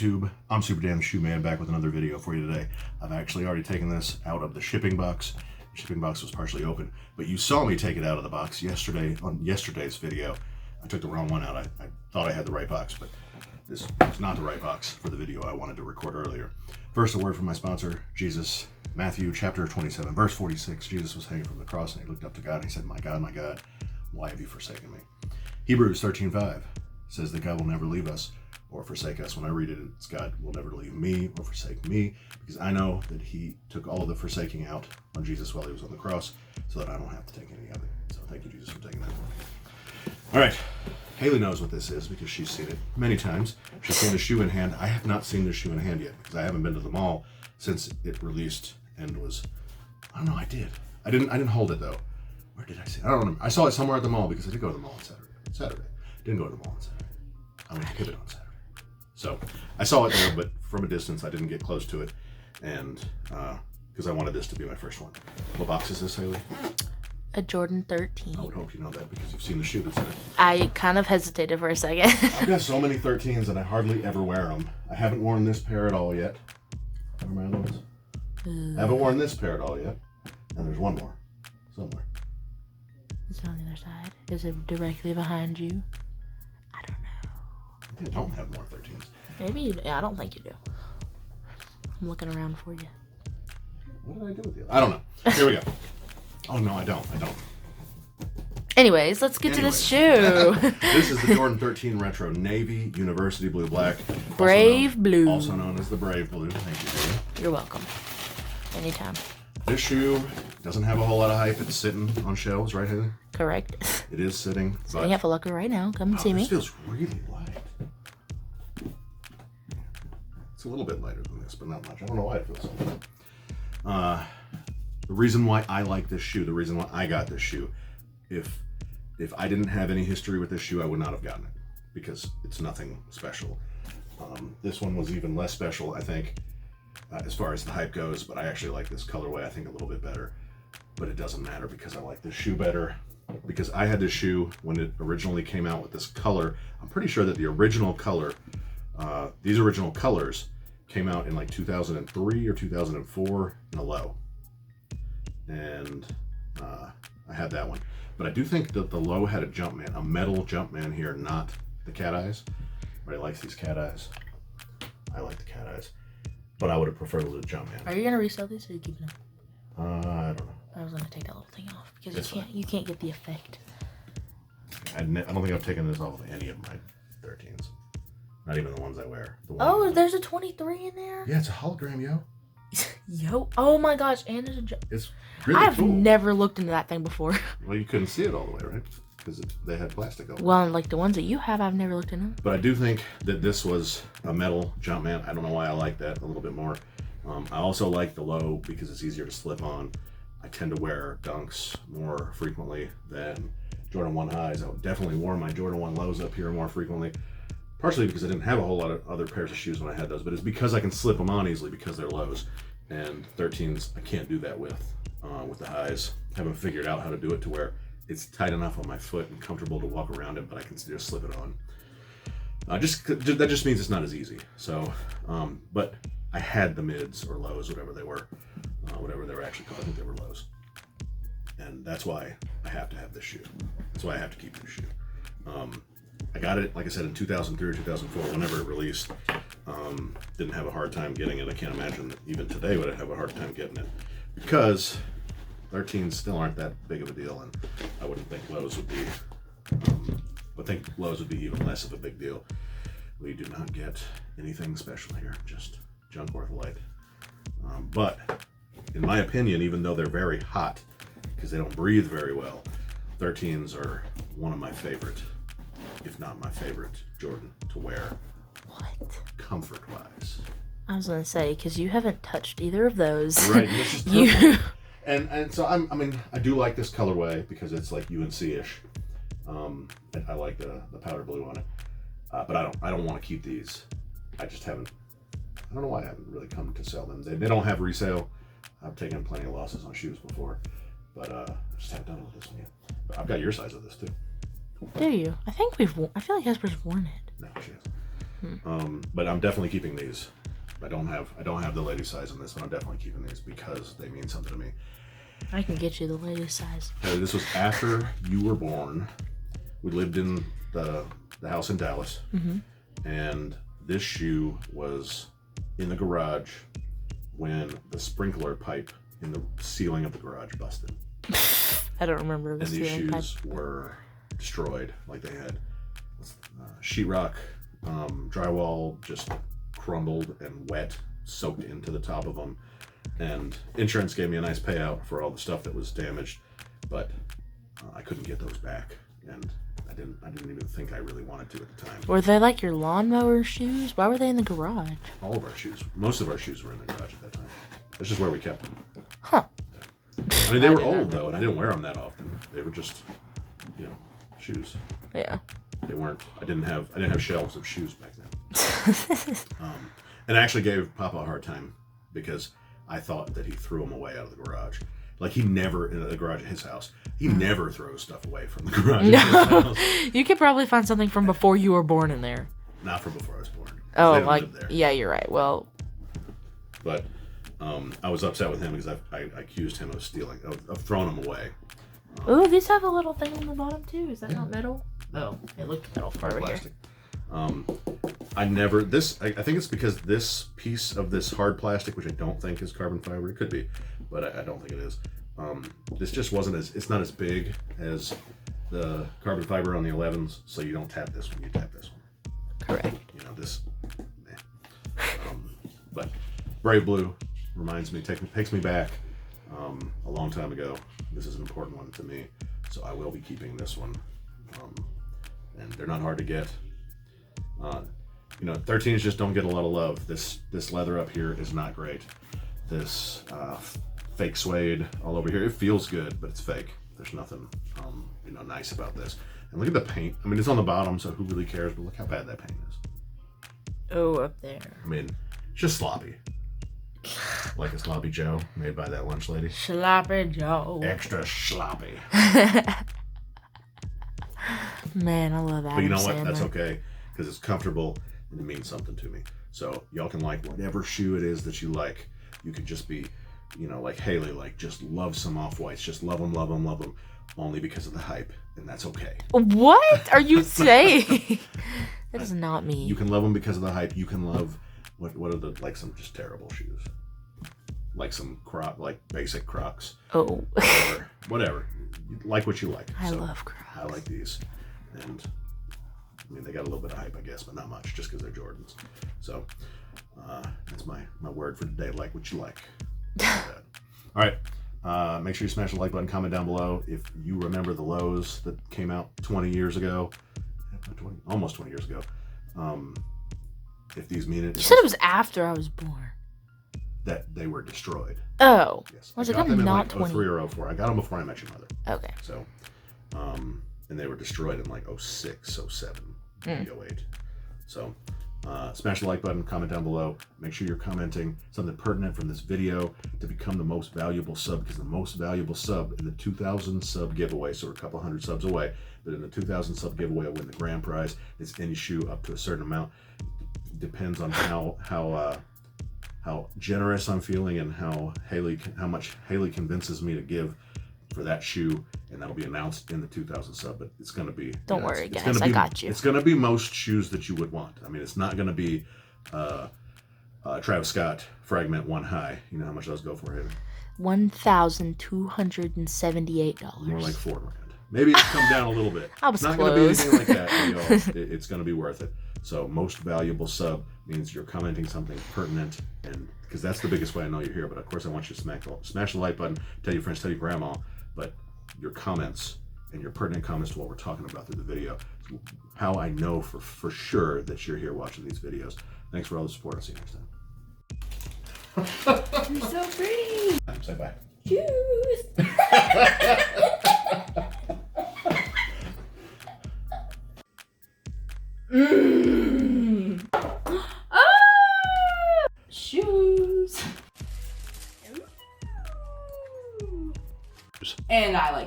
YouTube, I'm Super Dan the Shoe Man, back with another video for you today. I've actually already taken this out of the shipping box. The shipping box was partially open, but you saw me take it out of the box yesterday on yesterday's video. I took the wrong one out. I thought I had the right box, but this is not the right box for the video I wanted to record earlier. First, a word from my sponsor, Jesus. Matthew chapter 27, verse 46. Jesus was hanging from the cross and he looked up to God and he said, my God, why have you forsaken me? Hebrews 13:5 says that God will never leave us or forsake us. When I read it, it's God will never leave me or forsake me, because I know that he took all of the forsaking out on Jesus while he was on the cross so that I don't have to take any of it. So thank you, Jesus, for taking that one. All right. Haley knows what this is because she's seen it many times. She's seen the shoe in hand. I have not seen the shoe in hand yet because I haven't been to the mall since it released and was, I don't know, I did. I didn't hold it though. Where did I see it? I don't remember. I saw it somewhere at the mall because I did go to the mall on Saturday. Didn't go to the mall on Saturday. I went to Pivot on Saturday. So I saw it there, but from a distance, I didn't get close to it, and because I wanted this to be my first one. What box is this, Haley? A Jordan 13. I would hope you know that because you've seen the shoe that's in it. I kind of hesitated for a second. I've got so many 13s and I hardly ever wear them. I haven't worn this pair at all yet. Where are my other ones? I haven't worn this pair at all yet. And there's one more somewhere. Is it on the other side? Is it directly behind you? I don't know. I don't have more 13s. Maybe you do. I don't think you do. I'm looking around for you. What did I do with you? I don't know. Here we go. Oh, no, I don't. Anyways, let's get to this shoe. This is the Jordan 13 Retro Navy University Blue Black. Brave Blue. Also known as the Brave Blue. Thank you, Haley. You're welcome. Anytime. This shoe doesn't have a whole lot of hype. It's sitting on shelves, right, Haley? Correct. It is sitting. I have a locker right now. Come and see me. This feels really light. It's a little bit lighter than this, but not much. I don't know why it feels so light. The reason why I like this shoe, the reason why I got this shoe, if I didn't have any history with this shoe, I would not have gotten it because it's nothing special. This one was even less special, I think, as far as the hype goes, but I actually like this colorway, I think, a little bit better. But it doesn't matter because I like this shoe better. Because I had this shoe when it originally came out with this color. I'm pretty sure that the original color, these original colors came out in like 2003 or 2004 in a low. And I had that one. But I do think that the low had a Jumpman, a metal Jumpman here, not the cat eyes. Everybody likes these cat eyes. I like the cat eyes. But I would have preferred a Jumpman. Are you going to resell these or are you keeping them? I don't know. I was going to take that little thing off because you can't get the effect. I don't think I've taken this off of any of my 13s. Not even the ones I wear. Oh, there's a 23 in there? Yeah, it's a hologram, yo. Yo, oh my gosh, and there's It's really I've cool. never looked into that thing before. Well, you couldn't see it all the way, right? Because they had plastic on it. Well, like the ones that you have, I've never looked into. But I do think that this was a metal Jumpman. I don't know why I like that a little bit more. I also like the low because it's easier to slip on. I tend to wear Dunks more frequently than Jordan 1 highs. I definitely wore my Jordan 1 lows up here more frequently. Partially because I didn't have a whole lot of other pairs of shoes when I had those, but it's because I can slip them on easily because they're lows. And 13s, I can't do that with the highs. I haven't figured out how to do it to where it's tight enough on my foot and comfortable to walk around it, but I can just slip it on. That just means it's not as easy. So, but I had the mids or lows, whatever they were actually called. I think they were lows. And that's why I have to have this shoe. That's why I have to keep this shoe. I got it, like I said, in 2003 or 2004, whenever it released. Didn't have a hard time getting it. I can't imagine that even today would I have a hard time getting it. Because 13s still aren't that big of a deal, and I wouldn't think lows would be, I think lows would be even less of a big deal. We do not get anything special here, just junk worth light. But in my opinion, even though they're very hot, because they don't breathe very well, 13s are one of my favorite, if not my favorite, Jordan to wear. What? Comfort-wise. I was gonna say because you haven't touched either of those. Right. This is you. And so I do like this colorway because it's like UNC-ish. I like the powder blue on it. But I don't want to keep these. I just haven't. I don't know why I haven't really come to sell them. They don't have resale. I've taken plenty of losses on shoes before, but I just haven't done it with this one yet. But I've got your size of this too. Do you? I think I feel like Hesper's worn it. No, she has. But I'm definitely keeping these. I don't have the lady size on this, but I'm definitely keeping these because they mean something to me. I can get you the latest size. This was after you were born. We lived in the house in Dallas, and this shoe was in the garage when the sprinkler pipe in the ceiling of the garage busted. I don't remember the And these ceiling pipe. shoes were destroyed. Like they had sheetrock, drywall just crumbled and wet, soaked into the top of them. And insurance gave me a nice payout for all the stuff that was damaged, but I couldn't get those back, and I didn't even think I really wanted to at the time. Were they like your lawnmower shoes? Why were they in the garage? All of our shoes, most of our shoes were in the garage at that time. That's just where we kept them. Huh. I mean, they were did not old know though, and I didn't wear them that often. They were just, shoes. Yeah. They weren't. I didn't have shelves of shoes back then. And I actually gave Papa a hard time because I thought that he threw them away out of the garage. Like he never, in the garage at his house, he never throws stuff away from the garage at his house. You could probably find something from before you were born in there. Not from before I was born. Oh, They don't like, live there. yeah, you're right. Well, But I was upset with him because I accused him of stealing, of throwing them away. ooh, these have a little thing on the bottom too. Is that not metal? Oh, it looked metal for over here. Plastic. I think it's because this piece of this hard plastic, which I don't think is carbon fiber, it could be, but I don't think it is. This just wasn't it's not as big as the carbon fiber on the 11s, so you don't tap this one, you tap this one. Correct. This. But Brave Blue reminds me, takes me back a long time ago. This is an important one to me, so I will be keeping this one. And they're not hard to get. 13s just don't get a lot of love. This leather up here is not great. This fake suede all over here. It feels good, but it's fake. There's nothing nice about this. And look at the paint. I mean, it's on the bottom, so who really cares? But look how bad that paint is. Oh, up there. I mean, it's just sloppy. Like a sloppy Joe made by that lunch lady. Sloppy Joe. Extra sloppy. Man, I love that. But you know what? That's okay because it's comfortable and it means something to me. So y'all can like whatever shoe it is that you like. You could just be, like Haley, like just love some Off-Whites. Just love them, love them, love them, only because of the hype, and that's okay. What are you saying? That is not me. You can love them because of the hype. You can love what are the like some just terrible shoes, like some basic Crocs. Oh. Or whatever. Like what you like. I love Crocs. I like these, and I mean they got a little bit of hype, I guess, but not much, just because they're Jordans. So that's my word for today. Like what you like. All right. Make sure you smash the like button. Comment down below if you remember the lows that came out 20 years ago, almost 20 years ago. If these mean it. You said it was after I was born. That they were destroyed. Oh. Yes. I was I like, got I'm them in not like 20. 03 or 04. I got them before I met your mother. Okay. So, and they were destroyed in like 06, 07, maybe 08. So, smash the like button, comment down below. Make sure you're commenting something pertinent from this video to become the most valuable sub, because the most valuable sub in the 2,000 sub giveaway, so we're a couple hundred subs away, but in the 2,000 sub giveaway, I win the grand prize. It's any shoe up to a certain amount. Depends on how generous I'm feeling and how much Haley convinces me to give for that shoe, and that'll be announced in the 2,000 sub. But it's going to be Don't worry, guys, I got you. It's going to be most shoes that you would want. I mean, it's not going to be Travis Scott Fragment One High. You know how much those go for, Haley? $1,278. More like $4 grand. Maybe it's come down a little bit. I was not close. going to be anything like that. But, it's going to be worth it. So most valuable sub means you're commenting something pertinent, and because that's the biggest way I know you're here. But of course, I want you to smash the like button, tell your friends, tell your grandma. But your comments and your pertinent comments to what we're talking about through the video is how I know for sure that you're here watching these videos. Thanks for all the support. I'll see you next time. You're so pretty. Say bye. Cheers. And I like